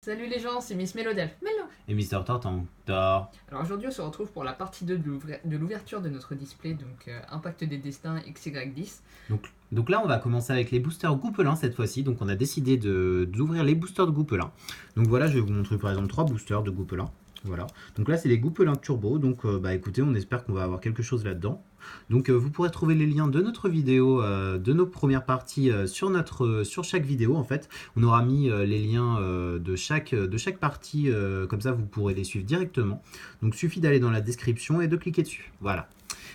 Salut les gens, c'est Miss Mélodel. Mélo. Et Mister Tortantor. Alors aujourd'hui on se retrouve pour la partie 2 de l'ouverture de notre display, donc Impact des Destins XY10. Donc là, on va commencer avec les boosters Goupelin cette fois-ci. Donc on a décidé d'ouvrir les boosters de Goupelin. Donc voilà, je vais vous montrer par exemple 3 boosters de Goupelin. Voilà. Donc là, c'est les Goupelin Turbo. Donc écoutez, on espère qu'on va avoir quelque chose là-dedans. Donc vous pourrez trouver les liens de notre vidéo, de nos premières parties sur chaque vidéo en fait. On aura mis les liens de chaque partie, comme ça vous pourrez les suivre directement. Donc suffit d'aller dans la description et de cliquer dessus. Voilà.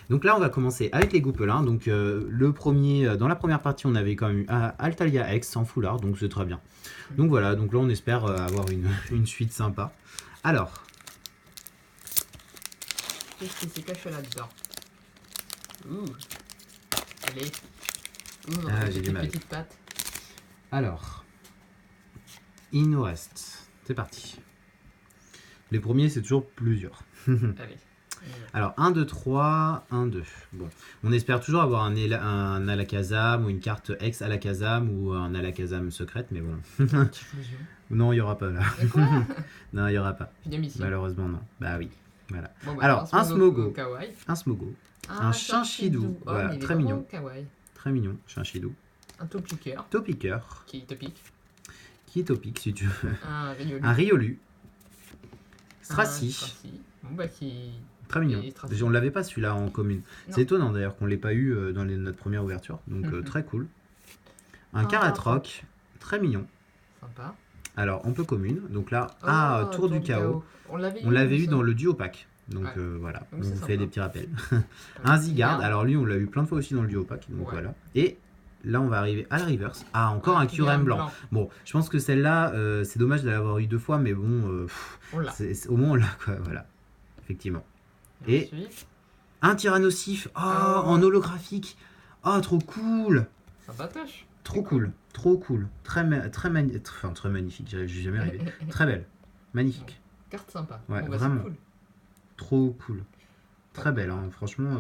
Donc là, on va commencer avec les Goupelins. Donc le premier, dans la première partie, on avait quand même eu Altalia X en foulard, donc c'est très bien. Donc voilà, donc là, on espère avoir une suite sympa. Alors, Qu'est-ce qui se cache là-dedans? Ouh. Allez. Ouh, j'ai du mal. Petite patte. Alors, il nous reste. C'est parti. Les premiers, c'est toujours plusieurs. Allez. Alors, 1, 2, 3, 1, 2. Bon, on espère toujours avoir un Alakazam ou une carte ex Alakazam ou un Alakazam secrète, mais bon. Non, il n'y aura pas là. Non, il n'y aura pas. Malheureusement, non. Bah oui. Voilà. Bon, alors, un Smogo. Un Smogo. Un Chinchidou. Voilà, très mignon. Kawaii. Très mignon, Chinchidou. Un Topiqueur. Topiqueur. Qui topique. Qui est Topic, si tu veux. Un Riolu. Un Riolu. Stracy. Bon, bah, qui. Très mignon. On l'avait pas celui-là en commune. C'est étonnant d'ailleurs qu'on l'ait pas eu dans notre première ouverture. Donc très cool. Un Caratroc. Très mignon. Sympa. Alors on peut commune. Donc là, Tour du Chaos. On l'avait eu dans le duo pack. Donc voilà, donc, on vous fait des petits rappels. Un Zygarde. Alors lui on l'a eu plein de fois aussi dans le duo pack. Donc voilà. Et là on va arriver à la reverse. Ah, encore un Kyurem blanc. Bon, je pense que celle-là, c'est dommage de l'avoir eu 2 fois. Mais bon, au moins on l'a quoi. Voilà. Effectivement. Et un Tyrannosif, en holographique. Oh, trop cool. Ça batache. Trop cool, trop cool. Très magnifique, j'y suis jamais arrivé. Très belle, magnifique. Carte sympa. Ouais, vraiment. Cool. Trop cool. Très belle, hein. Franchement.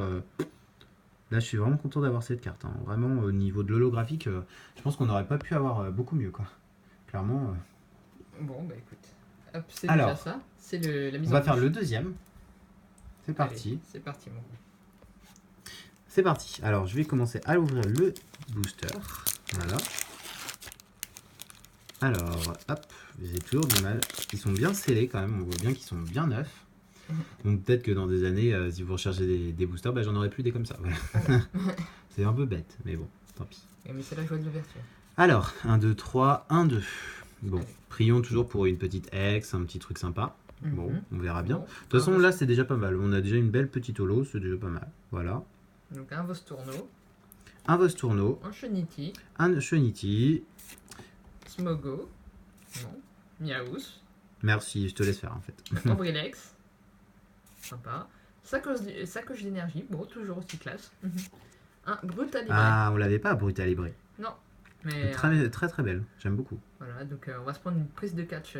Là, je suis vraiment content d'avoir cette carte. Hein. Vraiment, au niveau de l'holographique, je pense qu'on n'aurait pas pu avoir beaucoup mieux, quoi. Clairement. Bon, bah écoute. Hop, c'est déjà ça. C'est la mise on va faire le deuxième. C'est parti. Allez, c'est parti, mon gars. C'est parti. Alors, je vais commencer à ouvrir le booster. Voilà. Alors, hop, j'ai toujours du mal. Ils sont bien scellés quand même. On voit bien qu'ils sont bien neufs. Donc, peut-être que dans des années, si vous recherchez des boosters, j'en aurai plus des comme ça. Voilà. C'est un peu bête, mais bon, tant pis. Mais c'est la joie de l'ouverture. Alors, 1, 2, 3, 1, 2. Bon, prions toujours pour une petite ex, un petit truc sympa. Bon, on verra bien. De toute façon, là, c'est déjà pas mal. On a déjà une belle petite holo, c'est déjà pas mal. Voilà. Donc, un Vostourno. Un Vostourno. Un Cheniti. Un Cheniti. Smogo. Bon. Miaous. Merci, je te laisse faire en fait. Un Brilex. Sympa. Sacoche d'énergie. Bon, toujours aussi classe. Un Brutalibré. Ah, on l'avait pas, Brutalibré. Non. Mais très, très très belle, j'aime beaucoup. Voilà, donc on va se prendre une prise de catch.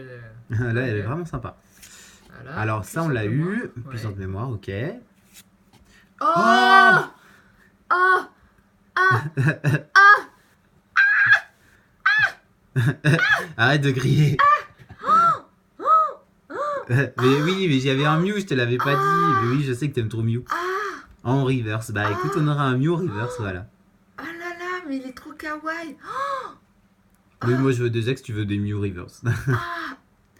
Là, elle est vraiment sympa. Voilà, alors ça, on l'a eu. Puissante mémoire, ok. Oh, ah ah ah Arrête de griller. Mais oui, mais j'avais un Mew, je te l'avais pas dit. Mais oui, je sais que t'aimes trop Mew. En reverse. Bah écoute, on aura un Mew reverse, voilà. Ah là là, mais il est trop kawaii. Mais moi, je veux des ex, tu veux des Mew reverse.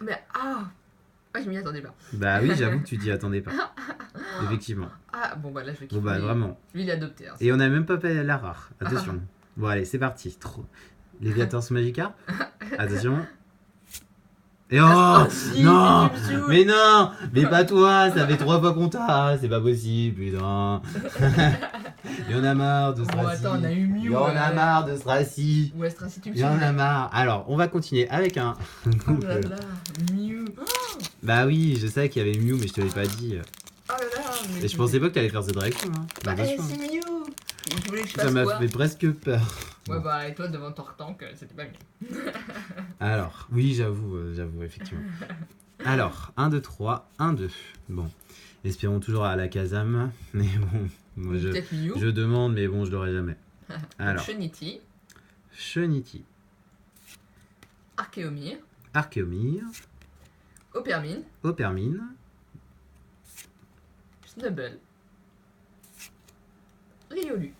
Mais je m'y attendais pas. Bah oui, j'avoue que tu t'y attendais pas. Effectivement. Ah bon, bah là, je vais kiffer. Bon, bah vraiment. Lui, il est adopté. Hein, et on a même pas fait la rare. Attention. Bon, allez, c'est parti. Léviators Magikarp. Attention. Et non, mais non, mais pas toi, ça fait 3 fois qu'on t'a, c'est pas possible, putain. Il y en a marre de Stracy. Bon, attends, on a eu Mew. Il y en a marre de Stracy. Ouais, Stracy, tu me Il y en a marre. Alors, on va continuer avec un. Oh là là, Mew. Bah oui, je sais qu'il y avait Mew, mais je te l'ai pas dit. Oh là là. Et je pensais pas que t'allais faire cette direction. Hein. Bah, c'est Mew. Ça m'a fait presque peur. Ouais, bah, et toi, devant Tortank, c'était pas mieux. Alors, oui, j'avoue, effectivement. Alors, 1, 2, 3, 1, 2. Bon, espérons toujours à la Kazam. Mais bon, moi je demande, mais bon, je l'aurai jamais. Alors, Cheniti. Cheniti. Archéomir. Archeomir, Opermine, Opermine, Snubble, Riolu.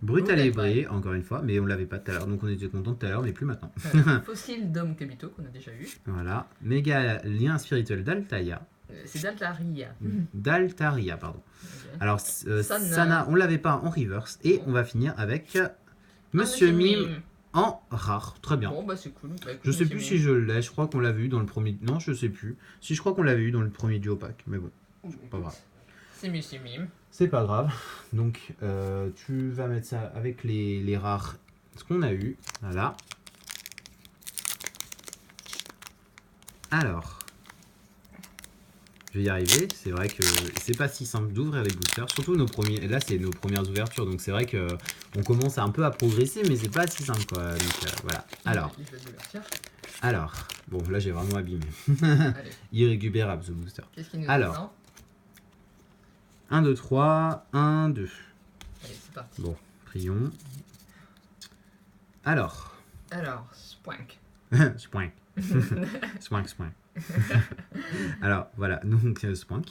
Brutalebré, encore une fois, mais on l'avait pas tout à l'heure, donc on était content tout à l'heure, mais plus maintenant. Fossile d'Homme Kabito qu'on a déjà eu. Voilà, méga lien spirituel d'Altaria. C'est d'Altaria. D'Altaria, pardon. Ok. Alors, Sana. Sana, on l'avait pas en reverse, et on va finir avec Monsieur Mime en rare. Très bien. Bon, bah c'est cool. Bah, écoute, Je sais Monsieur plus Mime. si je l'ai, je crois qu'on l'avait eu dans le premier. Non, je sais plus. Si je crois qu'on l'avait eu dans le premier duo pack, mais bon, pas grave. C'est Monsieur Mime. C'est pas grave. Donc, tu vas mettre ça avec les rares, ce qu'on a eu. Voilà. Alors, je vais y arriver. C'est vrai que c'est pas si simple d'ouvrir les boosters, surtout nos premiers. Et là, c'est nos premières ouvertures, donc c'est vrai que on commence un peu à progresser, mais c'est pas si simple, quoi. Donc voilà. Alors, bon, là j'ai vraiment abîmé. Allez, Irrécupérable ce booster. qu'est-ce qu'il nous Alors. attend 1, 2, 3, 1, 2. Allez, c'est parti. Bon, prions. Alors, Alors, Spoink. Spoink. Spoink, spoink. Alors, voilà, donc Spoink.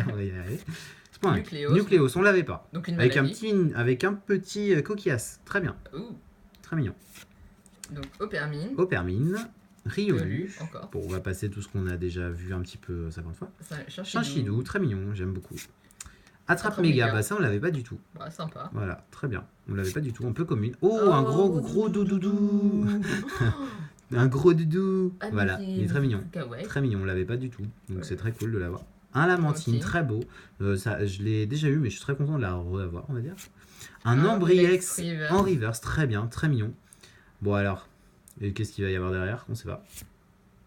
On va y arriver. Spoink. Nucléos. Nucléos, on l'avait pas. Donc une Avec maladie. avec un petit coquillasse. Très bien, Ouh. très mignon. Donc Opermine. Opermine, Riolu. Riolu, encore. Bon, on va passer tout ce qu'on a déjà vu un petit peu 50 fois. Chinchidou. Chinchidou, très mignon, j'aime beaucoup. Attrape Attrape méga, méga. bah ça on l'avait pas du tout. Bah, sympa. Voilà, très bien. On l'avait pas du tout, un peu commune. Oh, un gros doudoudou. Un gros doudou. Ah, Voilà, il est très mignon. Kawaii. Très mignon, on l'avait pas du tout. Donc Ouais. c'est très cool de l'avoir. Un lamantine, Lamantine. très beau. Ça, je l'ai déjà eu, mais je suis très content de la revoir, on va dire. Un Un Ambriex Reverse. en reverse, très bien, très mignon. Bon alors, et qu'est-ce qu'il va y avoir derrière? On sait pas.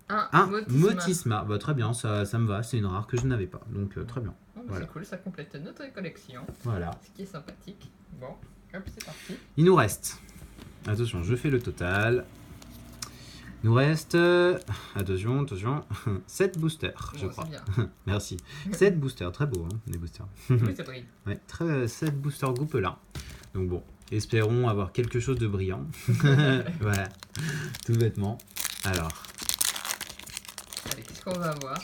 Un Motisma. Motisma, bah, très bien, ça me va, c'est une rare que je n'avais pas. Donc très bien. Oh, bah, Voilà. C'est cool, ça complète notre collection. Voilà. Ce qui est sympathique. Bon, hop, c'est parti. Il nous reste, attention, je fais le total. Il nous reste, attention, 7 boosters, je Bon, crois. c'est bien. Merci. 7 boosters, très beau, hein, les boosters. Oui, ça brille. Ouais, 7 boosters Goupelin. Donc bon, espérons avoir quelque chose de brillant. Voilà, tout bêtement. Alors, Allez, qu'est-ce qu'on va avoir?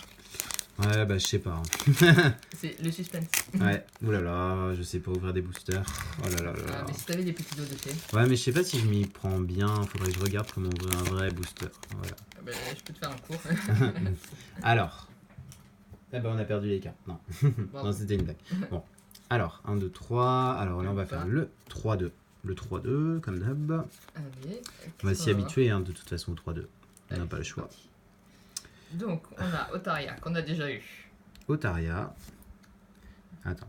ouais, bah je sais pas. Hein. C'est le suspense. Ouais, oulala, je sais pas ouvrir des boosters. Oh là là là Ah, là. mais si t'avais des petits dos de thé, Ouais, mais je sais pas si je m'y prends bien. Faudrait que je regarde comment ouvrir un vrai booster. Voilà. ah, bah, je peux te faire un cours. Alors. Ah bah on a perdu les cartes. Non, Bravo. non c'était une blague. Bon. Alors, 1, 2, 3. Alors là on va faire le 3-2. Le 3-2, comme d'hab. Allez. On va s'y habituer hein, de toute façon au 3-2. On n'a Allez, pas le c'est choix. parti. Donc, on a Otaria qu'on a déjà eu. Otaria. Attends.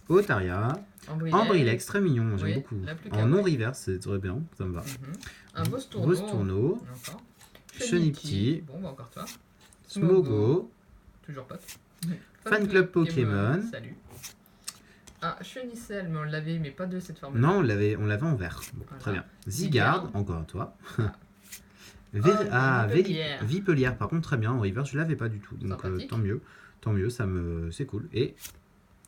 Otaria. Ambrilex. Ambrilex, très mignon, j'aime Oui, beaucoup. la plus En kawaii. non-reverse, c'est très bien, ça me va. Un Bostourno. Bostourno. Encore. Chenipti. Bon, bah encore toi. Smogo. Toujours pote. Fan Club Pokémon. Salut. Un Chenicel, mais on l'avait, mais pas de cette forme. Non, on l'avait en vert. Bon, Voilà. très bien. Zygarde, Zygarde. encore à toi. Vipelière. Vipelière, par contre, très bien. En reverse, je l'avais pas du tout. Donc Sympathique. tant mieux. Tant mieux, c'est cool. Et.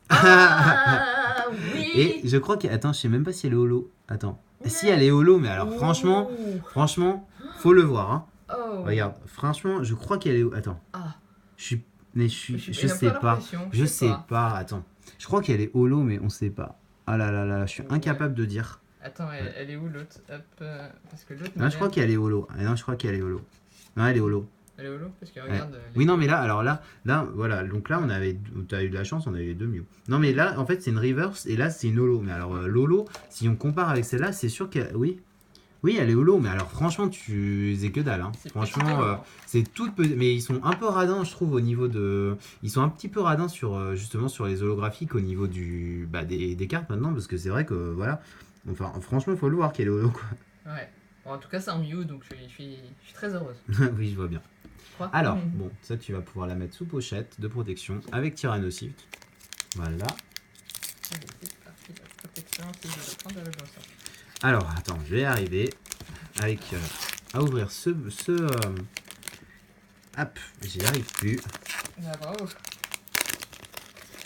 Ah oui. Et je crois que. Attends, je sais même pas si elle est holo. Attends. Si elle est holo, mais alors franchement, faut le voir. Hein. Oh. Regarde, franchement, je crois qu'elle est. Attends. Ah. Je J'ai sais pas. l'impression, Je sais pas. Attends. Je crois qu'elle est holo, mais on sait pas. Ah là là là, je suis Ouais. incapable de dire. Attends, elle est où l'autre? Hop, parce que l'autre. Non, je crois qu'elle est holo. Ah, non, je crois qu'elle est holo. Non, elle est holo. Elle est où l'autre? Parce que regarde. Oui, non, mais là, alors là, voilà. Donc là, t'as eu de la chance, on avait les deux Mew. Non, mais là, en fait, c'est une reverse et là, c'est une holo. Mais alors, l'holo, si on compare avec celle-là, c'est sûr que oui. Oui, elle est holo, mais alors franchement, tu c'est que dalle. Hein. C'est Franchement, petit, c'est toute petite. Mais ils sont un peu radins, je trouve, au niveau de. Ils sont un petit peu radins sur justement sur les holographiques au niveau des cartes maintenant, parce que c'est vrai que voilà. Enfin, franchement, il faut le voir qu'elle est holo, quoi. Ouais. Bon, en tout cas, c'est un Mew, donc je suis très heureuse. Oui, je vois bien. Je crois. Alors, bon, ça, tu vas pouvoir la mettre sous pochette de protection avec Tyrannosaure. Voilà. Allez, c'est parti, la protection, si je vais prendre le bon sens. Alors, attends, je vais arriver avec à ouvrir hop, j'y arrive plus. Ah, bravo.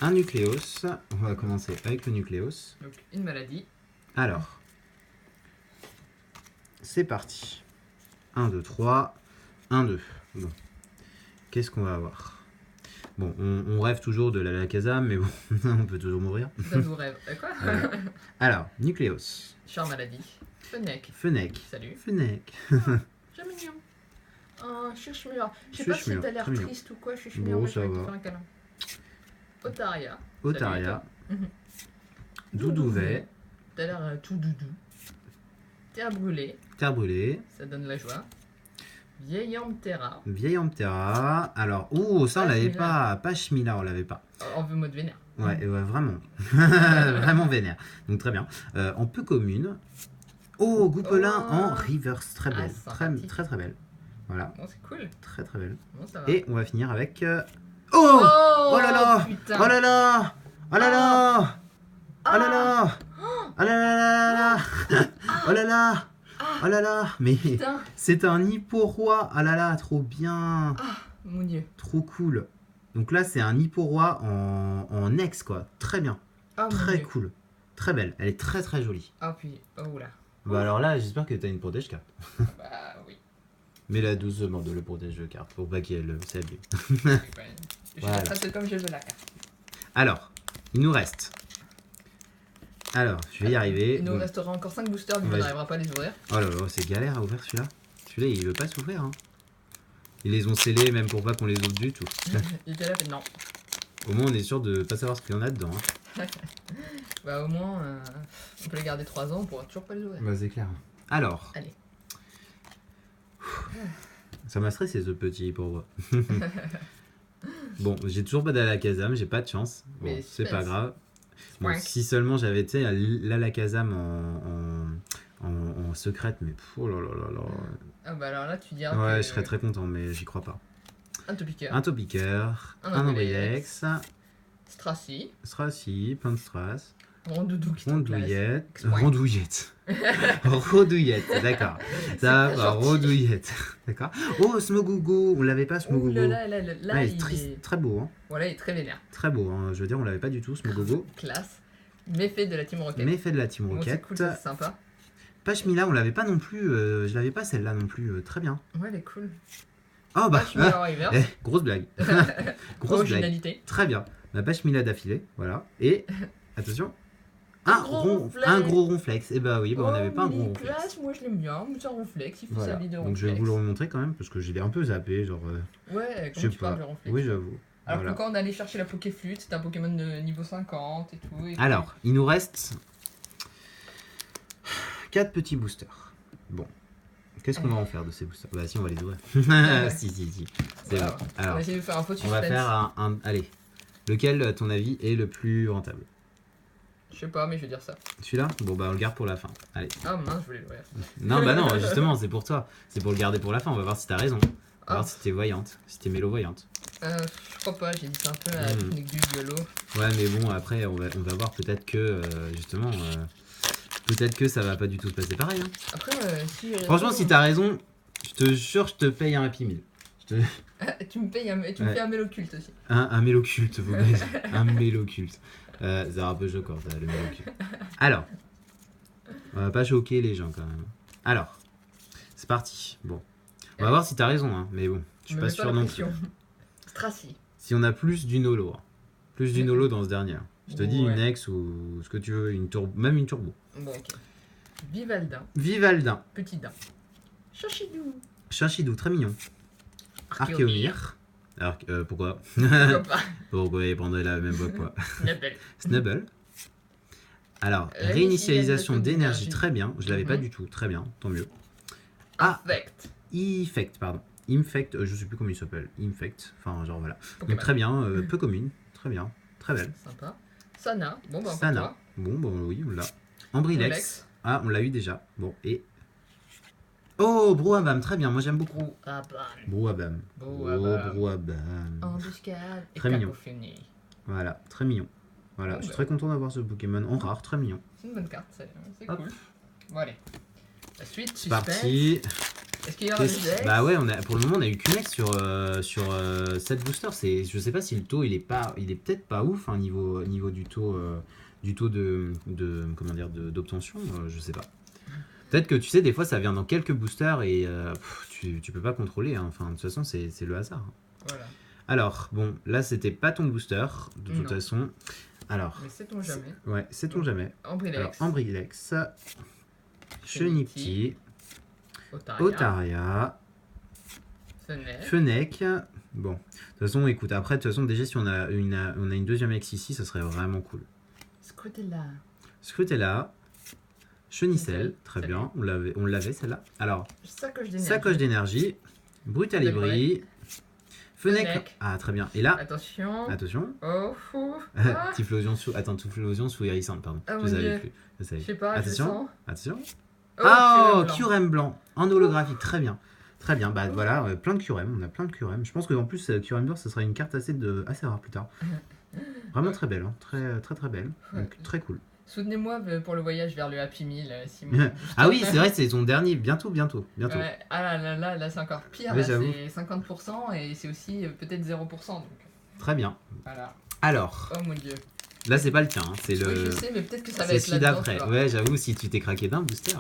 Un nucléos. On va commencer avec le nucléos. Donc, une maladie. Alors, c'est parti. 1, 2, 3. 1, 2. Bon. Qu'est-ce qu'on va avoir? Bon, on rêve toujours de l'Alakazam, mais bon, on peut toujours mourir. Ça vous rêve. Quoi Alors, Nucléos. Char maladie. Fennec. Fennec. Salut. Fennec. C'est mignon. Oh, Chuchmur. Je sais pas si Chuchmur, t'as l'air très mignon. triste ou quoi, Chuchmur, Bon, mais j'ai ça envie de te va. faire un câlin. Otaria. Otaria. Salut, Doudouvet. T'as l'air tout doudou. Terre brûlée. Terre brûlée. Ça donne la joie. Vieille Amptera. Vieille Amptera. Alors, oh, ça on l'avait Pachmila. pas. Pachmila, on l'avait pas. On veut mode vénère. Ouais, vraiment. Vraiment vénère. Donc très bien. En peu commune. Oh, Goupelin Oh. en reverse. Très Ah, belle. sympathique. Très belle. Voilà. Bon, c'est cool. Très belle. Bon, ça va. Et on va finir avec. Oh, oh là là. putain. Oh là là. Oh là là. Ah. Oh là là. Oh là là là là. Oh là là. Oh là là. Mais Putain. c'est un hippo-roi. Ah là là, trop bien. Ah, mon dieu. Trop cool. Donc là, c'est un hippo-roi en ex, quoi. Très bien. Ah, mon Très dieu. cool. Très belle. Elle est très jolie. Ah, puis. Oh là. Bah alors là, j'espère que t'as une protège carte. Bah oui. Mets-la doucement de le protège carte pour pas qu'elle s'abîme. Je Voilà. la traite comme je veux la carte. Alors, il nous reste. Alors, je vais y arriver. Il nous Bon. restera encore 5 boosters, mais on Vas-y. n'arrivera pas à les ouvrir. Oh là là, c'est galère à ouvrir celui-là. Celui-là, il veut pas s'ouvrir. Hein. Ils les ont scellés même pour pas qu'on les ouvre du tout. Il était là, fait non. Au moins, on est sûr de pas savoir ce qu'il y en a dedans. Hein. Bah au moins, on peut les garder 3 ans, on pourra toujours pas les ouvrir. Bah, c'est clair. Alors. Allez. Ça m'a stressé ce petit pour moi. Bon, j'ai toujours pas d'Alakazam, j'ai pas de chance. Bon, Mais c'est suspense. pas grave. Bon, Swank. si seulement j'avais, tu sais, l'Alakazam en secrète, mais pff, oh là là là là. Ah bah alors là, tu diras Ouais, que... je serais très content, mais j'y crois pas. Un Topiqueur. Un Topiqueur, Un un Ombrilex. Ombrilex, Stracy. Stracy, plein de strass, Rondoudou qui t'en classe. Rondouillette, Swank. Rondouillette. Rodouillette, d'accord. Ça C'est va, gentil. Rodouillette. D'accord. Oh, Smogogo, on l'avait pas, Oh Smogogo. là là, là, là, Ouais, il est il très, est... très beau, hein. Voilà, il est très vénère. Très beau, hein. Je veux dire, on l'avait pas du tout, Smogogo. Classe. Méfait de la Team Rocket. Mais fait de la Team Bon, c'est Rocket. cool, ça, c'est sympa. Pachmila, on l'avait pas non plus, je l'avais pas celle-là non plus, très bien. Ouais, elle est cool. Oh bah, Pachmila River. grosse blague. Grosse blague. Originalité. Très bien. Ma Pachmila d'affilée, voilà. Et, attention, Un gros ronflex. un gros ronflex. Et bah oui, bah, on n'avait pas un mais gros il est ronflex. classe, moi je l'aime bien, mais c'est un ronflex, il fait Voilà. sa vie de Donc ronflex. je vais vous le remontrer quand même, parce que je l'ai un peu zappé, genre, Ouais, je comment sais tu parles pas. de ronflex. Oui, j'avoue. Alors Voilà. que quand on allait chercher la Pokéflute, c'était un Pokémon de niveau 50 et tout. Et Alors, il nous reste 4 petits boosters. Bon. Qu'est-ce qu'on va en faire de ces boosters? Bah si, on va les ouvrir. si. C'est Voilà. bon. On Alors, va essayer de faire un faux on suspense. va faire un... Allez. Lequel, à ton avis, est le plus rentable? Je sais pas, mais je vais dire ça. Celui-là? Bon, bah on le garde pour la fin. Allez. Ah mince, je voulais l'ouvrir. Non, bah non, justement, c'est pour toi. C'est pour le garder pour la fin. On va voir si t'as raison. On va Ah. voir si t'es voyante. Si t'es mélo-voyante. Je crois pas, j'ai dit ça un peu à la technique du YOLO. Ouais, mais bon, après, on va voir peut-être que, justement... peut-être que ça va pas du tout se passer pareil. Hein. Après, si j'ai Franchement, raison, si t'as raison, je te jure, je te paye un Happy Meal. tu me payes tu me Ouais. fais un mail occulte aussi. Un méloculte, faut pas dire. Un méloculte. C'est un peu choquant, ça, le méloculte. Alors, on va pas choquer les gens quand même. Alors, c'est parti. Bon, on va voir si t'as raison, hein, mais bon, je suis Me pas mets sûr la non plus. pression. Stracy. Si on a plus d'une holo, hein. Plus d'une holo dans ce dernier. Je te dis Ouais. une ex ou ce que tu veux, même une turbo. Bon, ok. Vivaldin. Vivaldin, Petit din. Chachidou. Chachidou, très mignon. Archéomir. Alors, pourquoi Pourquoi pas. Pourquoi ils prendraient la même voix que moi? Snubble. Snubble. Alors, Réinitialisation réinitialisation d'énergie, d'énergie. très bien. Je l'avais pas Mhm. du tout, très bien, tant mieux. Ah. Affect. Infect, pardon. Infect, je sais plus comment il s'appelle. Infect, enfin, genre voilà. Pokémon. Donc très bien, peu commune, très bien, très belle. Sympa. Sana. Bon, bah, Sana. Sana. Bon, bon, oui, on l'a. Ambrilex. Ah, on l'a eu déjà. Bon, et. Oh, Brouhabam, très bien, moi j'aime beaucoup. Gros Aban. Brouhabam. Brouhabam. Oh, Brouhabam. Embuscade. Et Très mignon. cacophonie. Voilà, très mignon. Voilà, Oh, je suis bah. très content d'avoir ce Pokémon en rare, très mignon. C'est une bonne carte, c'est Hop. cool. Bon, allez. La suite, C'est suspense. parti. Est-ce qu'il y aura des ex? Bah ouais, pour le moment on a eu qu'une ex sur 7 boosters. Je sais pas si le taux il est peut-être pas ouf hein, niveau du taux de comment dire d'obtention, je sais pas. Peut-être que tu sais, des fois ça vient dans quelques boosters et tu peux pas contrôler. Hein. Enfin, de toute façon, c'est le hasard. Voilà. Alors, bon, là c'était pas ton booster, de toute Non. façon. Alors, Mais sait-on jamais. ouais, sait-on jamais. Alors, Ambrilex. Ambrilex, Chenipti, Otaria. Otaria, Fenech. Fennec. Bon, de toute façon, écoute, après, de toute façon, déjà, si on a une deuxième ex ici, ça serait vraiment cool. Scrutella. Scrutella, Chenicel, Chenicel, très très bien, on l'avait celle-là. Alors, Sacoche d'énergie. sacoche d'énergie, Brutalibri, Fennec. Fennec. Ah, très bien. Et là, Attention. attention, Oh, fou. Ah, Typhlosion sous. Attends, Typhlosion sous hérissante, pardon. Ah, Je mon savais Dieu. plus. Je savais. je sais pas, Attention. je le sens. Attention. Oh, Oh, Kyurem blanc. Kyurem blanc, en holographique, très bien. Très bien, bah voilà, plein de Kyurem, on a plein de Kyurem. Je pense qu'en plus, Kyurem Burst, ce sera une carte assez rare plus tard. Vraiment très belle, hein. Très belle, donc très cool. Soutenez-moi pour le voyage vers le Happy Meal, Simon. Ah oui, c'est vrai, c'est son dernier, bientôt. Ouais. Ah là, c'est encore pire, Oui, là, j'avoue. c'est 50% et c'est aussi peut-être 0%. Donc, Très bien. voilà. Alors, Oh mon dieu. là, c'est pas le tien, hein, c'est Oui, le. je sais, mais peut-être que ça va C'est être celui là-dedans. d'après. tu vois. Ouais, j'avoue, si tu t'es craqué d'un booster.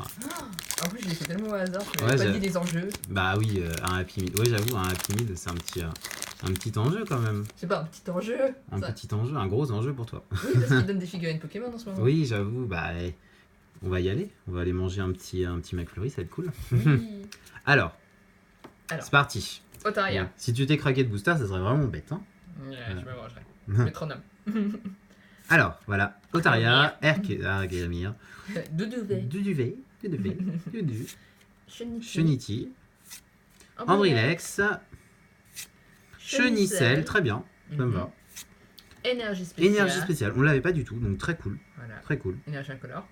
En plus, je l'ai fait tellement au hasard, je Ouais, n'avais pas j'ai- dit les enjeux. Bah oui, un Happy Meal. Ouais, j'avoue, un Happy Meal, c'est un petit enjeu quand même. C'est pas un petit enjeu. Un ça. petit enjeu, un gros enjeu pour toi. Oui, parce qu'il donne des figurines Pokémon en ce moment. Oui, j'avoue, bah. On va y aller, on va aller manger un petit McFlurry, ça va être cool. Oui. Alors, Alors. c'est parti. Otaria. Bon, si tu t'es craqué de booster, ça serait vraiment bête. Hein. Ouais, je me mangerai. Métronome. Alors, voilà. Otaria, Ergemir, Doudouvet. Duduvet, Dudu, Cheniti. Cheniti, Ambrilex, Chenicel, très bien, ça me va. Énergie spéciale. Énergie spéciale, on l'avait pas du tout, donc très cool, Voilà. très cool. Énergie incolore.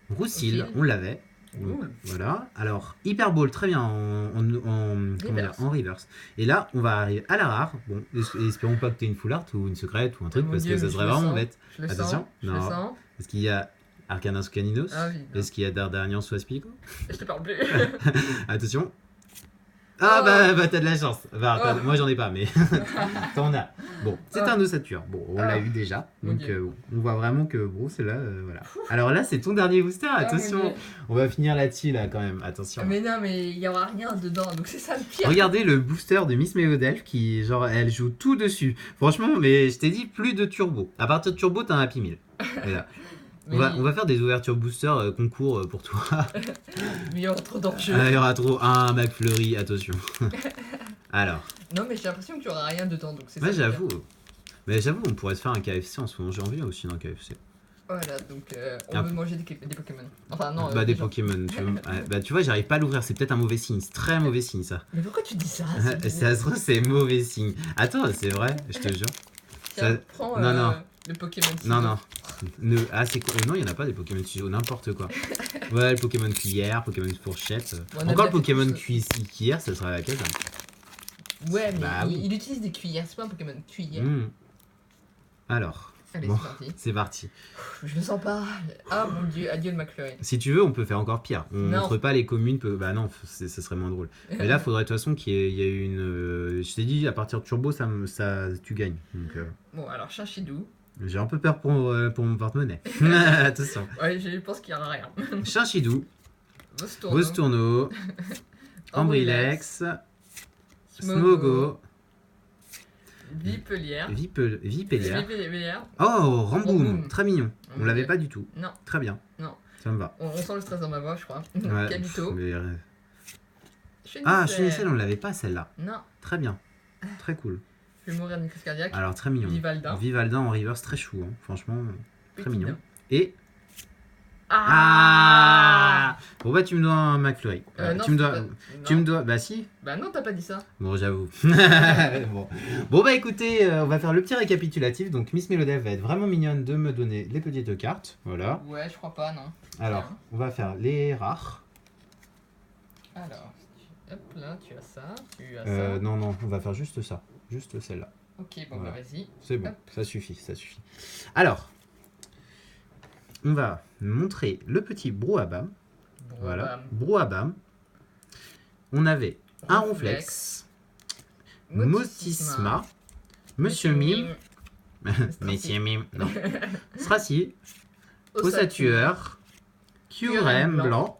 Roussil, Roussil. on l'avait. Donc, Cool. voilà. Alors, Hyper Ball, très bien comment dire, en reverse. Et là, on va arriver à la rare. Bon, espérons pas que tu aies une full art ou une secrète ou un truc, Oh mon parce Dieu, que ça mais serait je le vraiment sens. bête. Je le Attention. sens. Je le Non. sens. Est-ce qu'il y a Arcanas Caninos? Ah oui. non. Est-ce qu'il y a Dardarian sous Aspico? Je te parle plus. Attention. Ah Oh. bah t'as de la chance. Bah, Oh. moi j'en ai pas, mais t'en as. Bon, c'est Oh. un ossature. Bon, on l'a Ah. eu déjà. Mon Donc Dieu. on voit vraiment que bon, c'est là, voilà. Alors là, c'est ton dernier booster. Ah, mon Attention. Dieu. On va finir là-dessus là quand même. Attention. Mais non, mais il y aura rien dedans, donc c'est ça le pire. Regardez le booster de Miss Méodelf qui, genre, elle joue tout dessus. Franchement, mais je t'ai dit, plus de turbo. À partir de turbo, t'as un Happy Meal. Voilà. Mais On va faire des ouvertures booster concours pour toi. il y aura trop d'enjeux. Il y aura trop un McFlurry, attention. Alors, Non, mais j'ai l'impression qu'il y aura rien dedans, donc c'est ça. ouais, le pire. j'avoue. Mais j'avoue, on pourrait se faire un KFC en ce moment. J'ai envie aussi d'un KFC. Voilà, donc on Ah. veut manger des Pokémon. Enfin, non. Bah, des gens. Pokémon. Tu vois. Ouais, bah, tu vois, j'arrive pas à l'ouvrir. C'est peut-être un mauvais signe. C'est très mauvais signe, ça. Mais pourquoi tu dis ça Ça se trouve, c'est mauvais signe. Attends, c'est vrai, je te jure. Tiens, ça- prends non, non. le Pokémon. Non, non. Ah, c'est quoi? Non, il n'y en a pas des Pokémon ciseaux, n'importe quoi. Ouais, le Pokémon cuillère, Pokémon fourchette. On a Encore déjà le fait Pokémon tout ça. cuillère, ça serait laquelle? Ouais, mais Bah oui. il utilise des cuillères, c'est pas un Pokémon cuillère. Hmm. Alors, Allez, bon, c'est parti. c'est parti. Je me sens pas. Ah mon dieu, adieu le McFlurry. Si tu veux, on peut faire encore pire. On Non. montre pas les communes. Bah non, ça serait moins drôle. Mais là, faudrait de toute façon qu'il y ait une. Je t'ai dit, à partir de Turbo, tu gagnes. Donc, Bon, alors Chinchidou. j'ai un peu peur pour mon porte-monnaie. Attention. Ouais, je pense qu'il y aura rien. Chinchidou, Vostourno. Vostourno, Ambrilex, Smogo, Vipelière. Vipellière. Vipelière. Oh, Ramboum, Ramboum. très mignon. On Ok. l'avait pas du tout. Non, Très bien. Non. Ça me va. on sent le stress dans ma voix, je crois. Ouais, Kabito. mais, Chenicel. Ah, Chenicel, on l'avait pas celle-là. Non, Très bien. Très cool. je vais mourir d'une crise cardiaque. Alors, très mignon. Vivaldin. Vivaldin en reverse, très chou. Hein. Franchement, très Petit mignon. nain. Et. Ah, Bon, bah, tu me dois un McFlurry. Non, tu me c'est dois. pas- Tu non. me dois. Bah, si. Bah non, t'as pas dit ça. Bon, j'avoue. Bon, bah, écoutez, on va faire le petit récapitulatif. Donc, Miss Melodev va être vraiment mignonne de me donner les petites cartes. Voilà. Ouais, je crois pas, non. Alors, on va faire les rares. Alors, hop là, tu as ça, tu as ça. Non, non, on va faire juste ça. Juste celle-là. Ok, bon Voilà. bah vas-y. C'est bon, Hop. ça suffit, ça suffit. Alors, on va montrer le petit Brouhaha. Voilà, Brouhaha. On avait un Ronflex, Motisma, Monsieur Mime, Monsieur Mime, non, Stracy, Ossatueur, Kyurem blanc,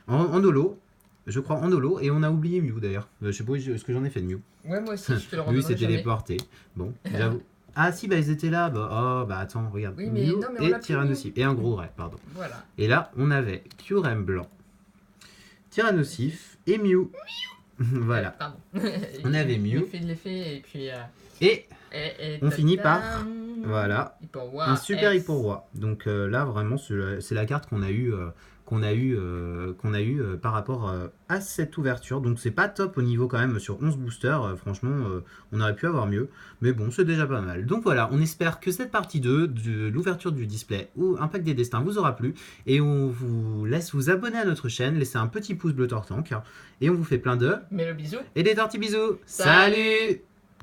en holo, je crois en holo, et on a oublié Mew d'ailleurs. Je sais pas ce que j'en ai fait de Mew. Ouais, moi aussi, je te le Lui, redonnerai s'est jamais. téléporté. Bon, j'avoue. Ah si, bah ils étaient là. Bah, attends, regarde. Oui, mais Mew non, mais on et l'a plus Tyrannosif. Et un gros ray, pardon. Voilà. Et là, on avait Kyurem blanc, Tyrannosif et Mew. Voilà. Pardon. On avait Mew. Il fait de l'effet et puis... Et on finit par, tadam, voilà, Hyperroi un super X. Hyperroi. Donc là, vraiment, c'est la carte qu'on a eu par rapport à cette ouverture. Donc c'est pas top au niveau quand même sur 11 boosters. Franchement, on aurait pu avoir mieux. Mais bon, c'est déjà pas mal. Donc voilà, on espère que cette partie 2 de l'ouverture du display ou Impact des Destins vous aura plu. Et on vous laisse vous abonner à notre chaîne, laisser un petit pouce bleu Tortank. Et on vous fait plein de... Mais le bisou. Et des tortillas bisous. Salut. Salut.